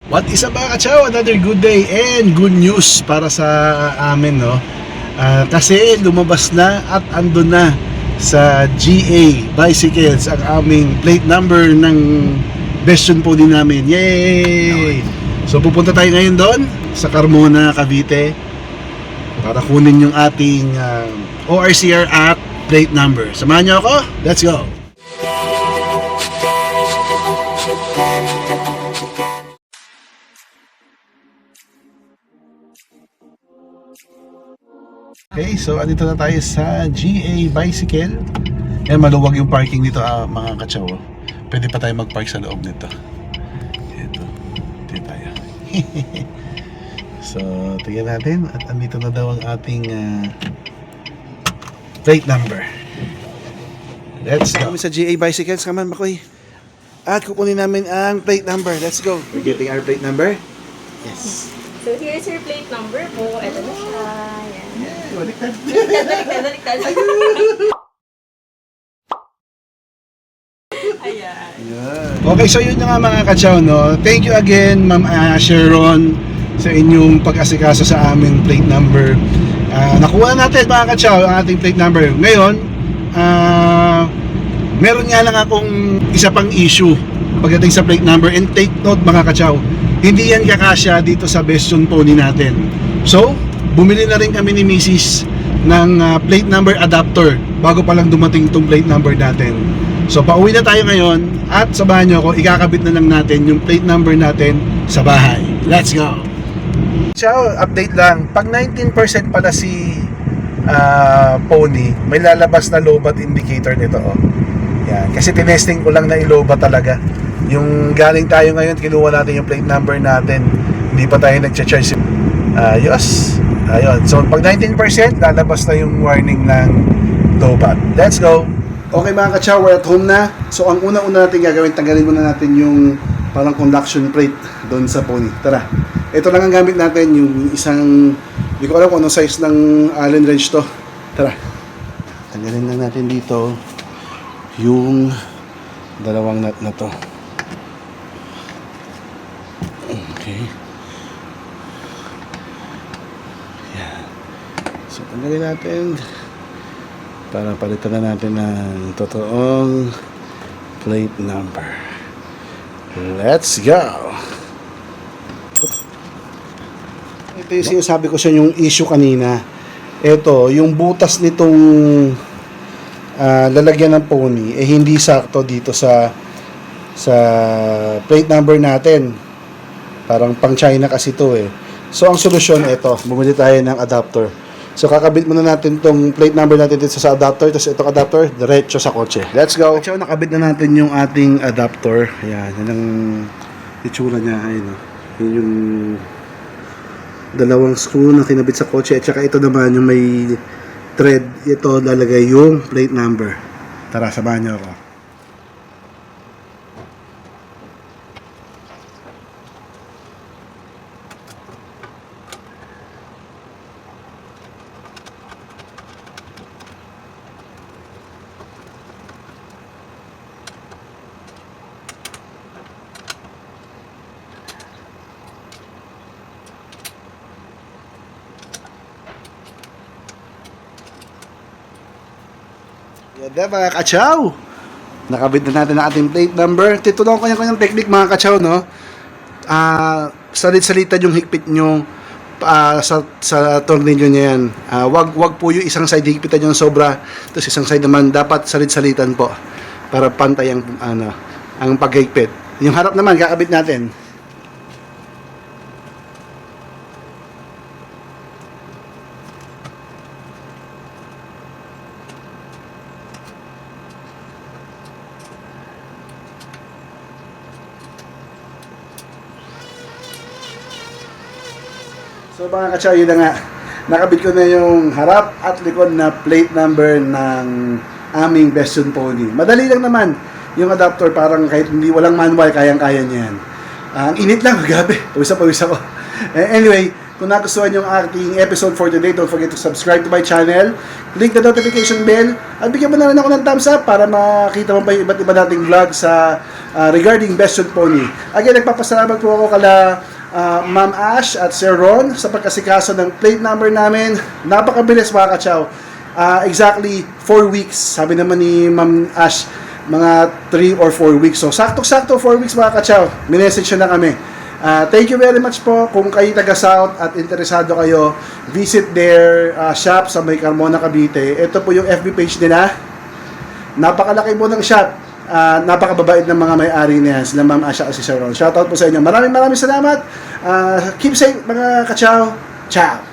What is up mga kachaw? Another good day and good news para sa amin, no? Kasi lumabas na at andun na sa GA Bicycles ang aming plate number ng Bestion po din namin. Yay! So pupunta tayo ngayon doon sa Carmona, Cavite para kunin yung ating ORCR at plate number. Samahan niyo ako? Let's go! Okay, so andito na tayo sa GA Bicycle. Maluwag yung parking dito, mga kachaw. Pwede pa tayo mag-park sa loob nito. Ito, dito tayo. So, tingnan natin. At andito na daw ang ating plate number. Let's go. Kami sa GA Bicycles, kaman Makoy. At kukunin namin ang plate number. Let's go. We're getting our plate number. Yes. So here's your plate number po. Ito na siya. Yan. Baliktad. Baliktad. Ayan. Okay, so yun na nga mga kachaw, no? Thank you again, Ma'am Sharon, sa inyong pag-asikaso sa aming plate number. Nakuha natin mga kachaw ang ating plate number. Ngayon, meron nga lang akong isa pang issue pagdating sa plate number, and take note mga kachaw, hindi yan kakasya dito sa Bestion Pony natin. So, bumili na rin kami ni Mrs. ng plate number adapter bago pa lang dumating itong plate number natin. So, pauwi na tayo ngayon at sabahan nyo ako, ikakabit na lang natin yung plate number natin sa bahay. Let's go! Ciao, update lang. Pag 19% pala si Pony, may lalabas na lobat indicator nito. Oh. Yan. Kasi tinesting ko lang na ilobat talaga. Yung galing tayo ngayon, kinuha natin yung plate number natin. Hindi pa tayo nagcha-charge. Ayos. Ayun. So, pag 19%, lalabas na yung warning ng lobat. Let's go! Okay mga ka-chow, we're at home na. So, ang una-una natin gagawin, tanggalin muna natin yung parang conduction plate doon sa Pony. Tara. Ito lang ang gamit natin, yung isang, hindi ko alam kung anong size ng Allen wrench to. Tara. Tanggalin lang natin dito yung dalawang nut na to. Okay. Yan. So, tanggalin natin para palitan na natin ng totoong plate number. Let's go! Ito yung sinasabi ko sa yung issue kanina. Ito, yung butas nitong lalagyan ng Pony hindi sakto dito sa plate number natin. Parang pang China kasi ito eh. So ang solusyon ito, bumili tayo ng adapter. So kakabit muna natin tong plate number natin dito sa adapter, tapos itong adapter diretso sa kotse. Let's go. So nakabit na natin yung ating adapter. Ayan, yan ang itsura niya. Ayun, yun yung dalawang screw na kinabit sa kotse, at saka ito naman yung may thread, ito lalagay yung plate number. Tara, samahan niyo ako. Yan mga kachaw, nakabit na natin ang ating plate number. Titulungan ko yung technique mga kachaw, no? Salit-salitan yung higpit nyo sa tornilyo niya yan. Wag po yung isang side higpitan yung sobra, tapos isang side naman dapat salit-salitan po para pantay ang paghigpit. Yung harap naman kakabit natin. So mga kachaw, yun na nga. Nakabit ko na yung harap at likod na plate number ng aming Bestion Pony. Madali lang naman. Yung adapter parang kahit hindi walang manual, kayang-kaya niya yan. Ang init lang, gabi. Pawis ako. Anyway, Kung nagustuhan yung aking episode for today, don't forget to subscribe to my channel, click the notification bell, at bigyan mo na rin ako ng thumbs up para makita mo pa yung iba't iba nating vlog sa regarding Best Pony. Again, nagpapasalamat po ako kala Ma'am Ash at Sir Ron sa pagkasikaso ng plate number namin. Napakabilis mga kachaw. Exactly 4 weeks. Sabi naman ni Ma'am Ash, mga 3 or 4 weeks. So, sakto-sakto 4 weeks mga kachaw. Minessage na kami. Thank you very much po. Kung kayo taga-South at interesado kayo, visit their shop sa May Carmona, Cavite. Ito po yung FB page nila. Napakalaki po ng shop. Napakababait ng mga may-ari niya, sila Ma'am Asha at si Sir Ron. Shoutout po sa inyo. Maraming salamat. Keep safe mga kachaw. Ciao!